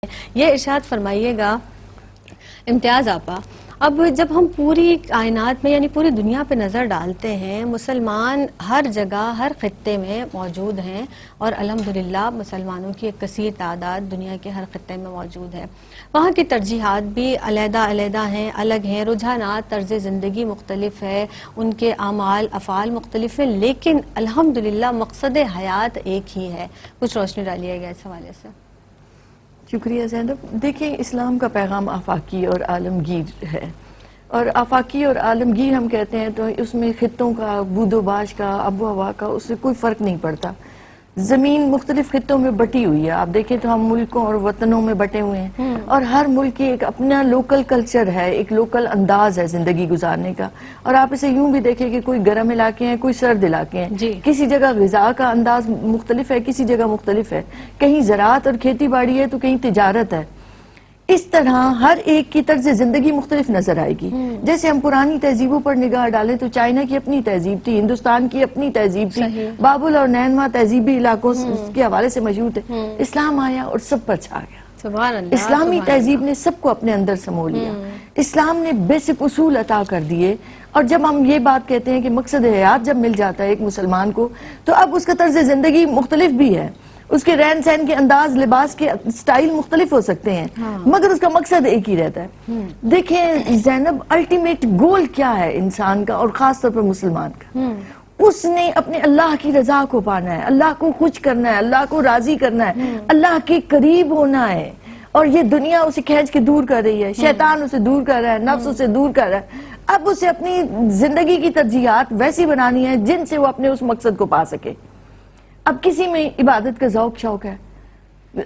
یہ ارشاد فرمائیے گا امتیاز آپا، اب جب ہم پوری کائنات میں یعنی پوری دنیا پہ نظر ڈالتے ہیں، مسلمان ہر جگہ ہر خطے میں موجود ہیں اور الحمدللہ مسلمانوں کی ایک کثیر تعداد دنیا کے ہر خطے میں موجود ہے۔ وہاں کی ترجیحات بھی علیحدہ علیحدہ ہیں، الگ ہیں، رجحانات، طرز زندگی مختلف ہے، ان کے اعمال افعال مختلف ہیں، لیکن الحمدللہ مقصد حیات ایک ہی ہے۔ کچھ روشنی ڈالیے گا اس حوالے سے۔ شکریہ زینب۔ دیکھیں، اسلام کا پیغام آفاقی اور عالمگیر ہے، اور آفاقی اور عالمگیر ہم کہتے ہیں تو اس میں خطوں کا، بود و باش کا، آب و ہوا کا، اس سے کوئی فرق نہیں پڑتا۔ زمین مختلف خطوں میں بٹی ہوئی ہے، آپ دیکھیں تو ہم ملکوں اور وطنوں میں بٹے ہوئے ہیں، اور ہر ملک کی ایک اپنا لوکل کلچر ہے، ایک لوکل انداز ہے زندگی گزارنے کا۔ اور آپ اسے یوں بھی دیکھیں کہ کوئی گرم علاقے ہیں، کوئی سرد علاقے ہیں، کسی جگہ غذا کا انداز مختلف ہے، کسی جگہ مختلف ہے، کہیں زراعت اور کھیتی باڑی ہے تو کہیں تجارت ہے۔ اس طرح ہر ایک کی طرز زندگی مختلف نظر آئے گی۔ جیسے ہم پرانی تہذیبوں پر نگاہ ڈالیں تو چائنا کی اپنی تہذیب تھی، ہندوستان کی اپنی تہذیب تھی، بابل اور نینوا تہذیبی علاقوں کے حوالے سے مشہور تھے۔ اسلام آیا اور سب پر چھا گیا۔ سبحان اللہ، اسلامی تہذیب نے سب کو اپنے اندر سمو لیا۔ اسلام نے بیسک اصول عطا کر دیے، اور جب ہم یہ بات کہتے ہیں کہ مقصد حیات جب مل جاتا ہے ایک مسلمان کو، تو اب اس کا طرز زندگی مختلف بھی ہے، اس کے رہن سہن کے انداز، لباس کے سٹائل مختلف ہو سکتے ہیں، مگر اس کا مقصد ایک ہی رہتا ہے۔ دیکھیں زینب، الٹیمیٹ گول کیا ہے انسان کا اور خاص طور پر مسلمان کا؟ اس نے اپنے اللہ کی رضا کو پانا ہے، اللہ کو خوش کرنا ہے، اللہ کو راضی کرنا ہے، اللہ کے قریب ہونا ہے، اور یہ دنیا اسے کھینچ کے دور کر رہی ہے، شیطان اسے دور کر رہا ہے، نفس اسے دور کر رہا ہے۔ اب اسے اپنی زندگی کی ترجیحات ویسی بنانی ہے جن سے وہ اپنے اس مقصد کو پا سکے۔ اب کسی میں عبادت کا ذوق شوق ہے،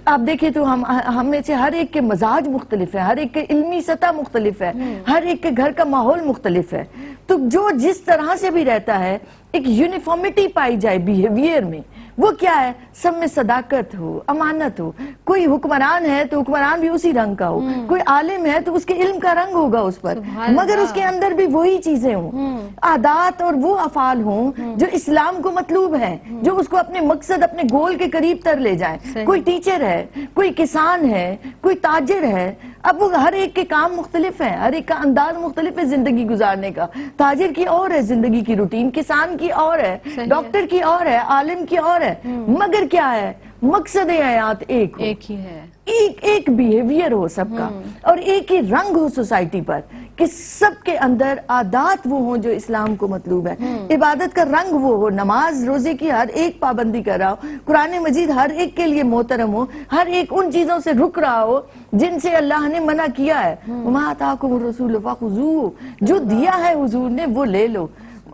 آپ دیکھیں تو ہم میں سے ہر ایک کے مزاج مختلف ہے، ہر ایک کے علمی سطح مختلف ہے، ہر ایک کے گھر کا ماحول مختلف ہے، تو جو جس طرح سے بھی رہتا ہے ایک یونیفارمٹی پائی جائے بیہیویئر میں، وہ کیا ہے؟ سب میں صداقت ہو، امانت ہو۔ کوئی حکمران ہے تو حکمران بھی اسی رنگ کا ہو، کوئی عالم ہے تو اس کے علم کا رنگ ہوگا اس پر، مگر اس کے اندر بھی وہی چیزیں ہوں، عادات اور وہ افعال ہوں جو اسلام کو مطلوب ہیں، جو اس کو اپنے مقصد، اپنے گول کے قریب تر لے جائیں۔ کوئی ٹیچر ہے، کوئی کسان ہے، کوئی تاجر ہے، اب وہ ہر ایک کے کام مختلف ہیں، ہر ایک کا انداز مختلف ہے زندگی گزارنے کا۔ تاجر کی اور ہے زندگی کی روٹین، کسان کی اور ہے، ڈاکٹر کی اور ہے، عالم کی اور ہے، مگر کیا ہے؟ مقصد حیات ایک ہی ہے، ایک بیہیویئر ہو سب کا، اور ایک ہی رنگ ہو سوسائٹی پر، کہ سب کے اندر عادات وہ ہوں جو اسلام کو مطلوب ہے، عبادت کا رنگ وہ ہو، نماز روزے کی ہر ایک پابندی کر رہا ہو، قرآن مجید ہر ایک کے لیے محترم ہو، ہر ایک ان چیزوں سے رک رہا ہو جن سے اللہ نے منع کیا ہے۔ وَمَا آتَاكُمُ الرَّسُولُ فَخُذُوهُ، جو دیا ہے حضور نے وہ لے لو،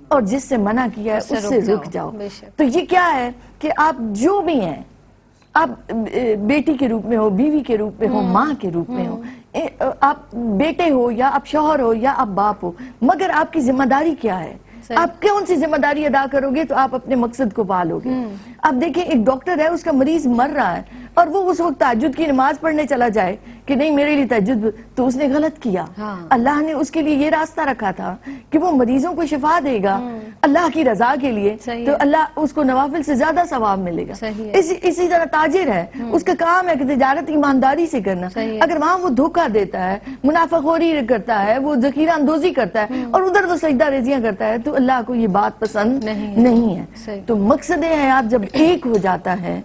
اور جس سے منع کیا ہے اس سے رک جاؤ۔ تو یہ کیا ہے کہ آپ جو بھی ہیں، آپ بیٹی کے روپ میں ہو، بیوی کے روپ میں ہو، ماں کے روپ میں ہو، آپ بیٹے ہو یا آپ شوہر ہو یا آپ باپ ہو، مگر آپ کی ذمہ داری کیا ہے؟ آپ کون سی ذمہ داری ادا کرو گے تو آپ اپنے مقصد کو پالو گے؟ اب دیکھیں، ایک ڈاکٹر ہے، اس کا مریض مر رہا ہے، اور وہ اس وقت تہجد کی نماز پڑھنے چلا جائے کہ نہیں میرے لیے تہجد، تو اس نے غلط کیا۔ اللہ نے اس کے لیے یہ راستہ رکھا تھا کہ وہ مریضوں کو شفا دے گا اللہ کی رضا کے لیے، تو اللہ اس کو نوافل سے زیادہ ثواب ملے گا۔ اسی طرح تاجر ہے، اس کا کام ہے کہ تجارت ایمانداری سے کرنا، اگر وہاں وہ دھوکہ دیتا ہے، منافع خوری کرتا ہے، وہ ذخیرہ اندوزی کرتا ہے، اور ادھر تو سجدہ ریزیاں کرتا ہے، تو اللہ کو یہ بات پسند نہیں ہے۔ تو مقصد حیات جب ایک ہو جاتا ہے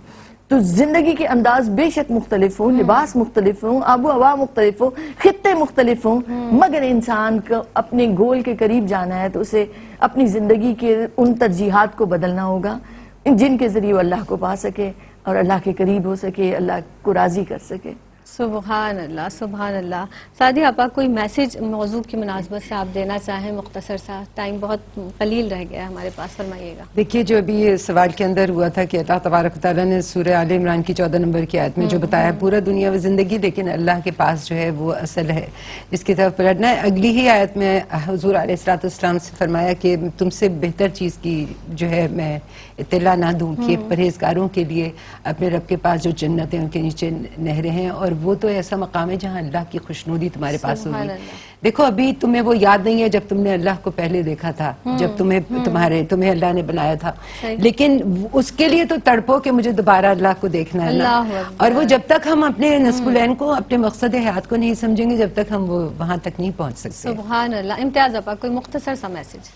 تو زندگی کے انداز بے شک مختلف ہوں، لباس مختلف ہوں، آب و ہوا مختلف ہوں، خطے مختلف ہوں، مگر انسان کو اپنے گول کے قریب جانا ہے تو اسے اپنی زندگی کے ان ترجیحات کو بدلنا ہوگا جن کے ذریعے وہ اللہ کو پا سکے اور اللہ کے قریب ہو سکے، اللہ کو راضی کر سکے۔ سبحان اللہ، سبحان اللہ۔ سعدیہ آپا، کوئی میسج موضوع کی مناسبت سے آپ دینا چاہیں مختصر سا؟ ٹائم بہت قلیل رہ گیا ہمارے پاس، فرمائیے گا۔ دیکھیے، جو ابھی سوال کے اندر ہوا تھا کہ اللہ تبارک و تعالیٰ نے سورہ آل عمران کی 14 نمبر کی آیت میں جو بتایا، پورا دنیا و زندگی لیکن اللہ کے پاس جو ہے وہ اصل ہے، اس کی طرف پلٹنا ہے۔ اگلی ہی آیت میں حضور علیہ السلام سے فرمایا کہ تم سے بہتر چیز کی جو ہے میں اطلاع نہ دوں کہ پرہیزگاروں کے لیے اپنے رب کے پاس جو جنتیں ان کے نیچے نہریں ہیں، اور وہ تو ایسا مقام ہے جہاں اللہ کی خوشنودی تمہارے پاس سبحان ہوگی. اللہ. دیکھو ابھی تمہیں وہ یاد نہیں ہے جب تم نے اللہ کو پہلے دیکھا تھا, جب تمہیں اللہ نے بنایا تھا, صحیح. لیکن اس کے لیے تو تڑپو کہ مجھے دوبارہ اللہ کو دیکھنا ہے نا. اللہ اکبر. اور وہ جب تک ہم اپنے نصب العین کو, اپنے مقصد حیات کو نہیں سمجھیں گے, جب تک ہم وہ وہاں تک نہیں پہنچ سکتے. سبحان اللہ. امتیاز آپا کوئی مختصر سا میسج.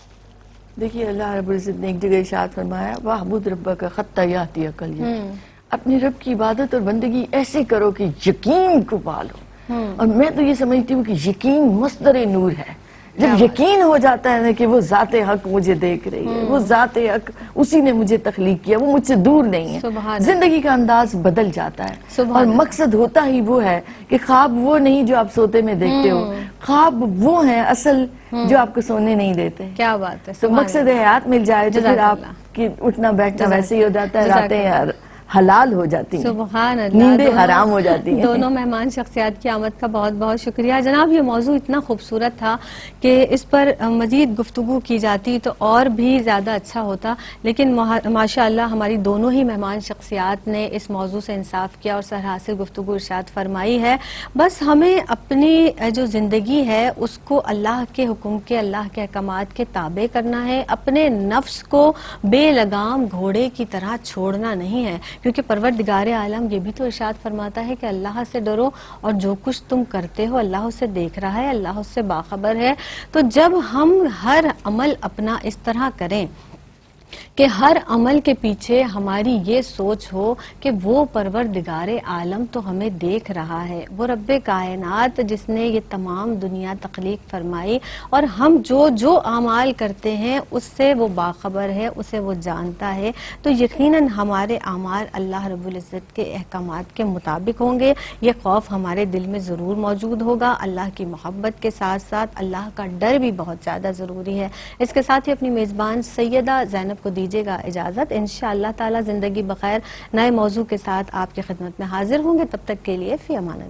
دیکھیے اللہ رب العزت نے ایک جگہ ارشاد فرمایا وَاعْبُدْ رَبَّكَ حَتَّىٰ يَأْتِيَكَ الْيَقِينُ, اپنے رب کی عبادت اور بندگی ایسے کرو کہ یقین کو پالو. اور میں تو یہ سمجھتی ہوں کہ یقین مصدر نور ہے. جب یقین ہو جاتا ہے نا کہ وہ ذات حق مجھے دیکھ رہی ہے, وہ ذات حق اسی نے مجھے تخلیق کیا, وہ مجھ سے دور نہیں ہے, زندگی کا انداز بدل جاتا ہے. اور مقصد ہوتا ہی وہ ہے کہ خواب وہ نہیں جو آپ سوتے میں دیکھتے ہو, خواب وہ ہیں اصل جو آپ کو سونے نہیں دیتے. کیا بات ہے. تو مقصد حیات مل جائے تو پھر آپ کی اٹھنا بیٹھنا ویسے ہی ہو جاتا ہے, راتیں حلال ہو جاتی ہیں, سبحان اللہ. نیندیں حرام ہو جاتی ہیں. دونوں مہمان شخصیات کی آمد کا بہت بہت شکریہ جناب. یہ موضوع اتنا خوبصورت تھا کہ اس پر مزید گفتگو کی جاتی تو اور بھی زیادہ اچھا ہوتا, لیکن ماشاء اللہ ہماری دونوں ہی مہمان شخصیات نے اس موضوع سے انصاف کیا اور سرحاصل گفتگو ارشاد فرمائی ہے. بس ہمیں اپنی جو زندگی ہے اس کو اللہ کے حکم کے, اللہ کے احکامات کے تابع کرنا ہے. اپنے نفس کو بے لگام گھوڑے کی طرح چھوڑنا نہیں ہے, کیونکہ پروردگار عالم یہ بھی تو ارشاد فرماتا ہے کہ اللہ سے ڈرو اور جو کچھ تم کرتے ہو اللہ اس سے دیکھ رہا ہے, اللہ اس سے باخبر ہے. تو جب ہم ہر عمل اپنا اس طرح کریں کہ ہر عمل کے پیچھے ہماری یہ سوچ ہو کہ وہ پروردگار عالم تو ہمیں دیکھ رہا ہے, وہ رب کائنات جس نے یہ تمام دنیا تخلیق فرمائی, اور ہم جو جو اعمال کرتے ہیں اس سے وہ باخبر ہے, اسے وہ جانتا ہے. تو یقیناً ہمارے اعمال اللہ رب العزت کے احکامات کے مطابق ہوں گے. یہ خوف ہمارے دل میں ضرور موجود ہوگا. اللہ کی محبت کے ساتھ ساتھ اللہ کا ڈر بھی بہت زیادہ ضروری ہے. اس کے ساتھ ہی اپنی میزبان سیدہ زینب کو دیجیے گا اجازت. انشاءاللہ تعالی زندگی بخیر نئے موضوع کے ساتھ آپ کی خدمت میں حاضر ہوں گے. تب تک کے لیے فی امان اللہ.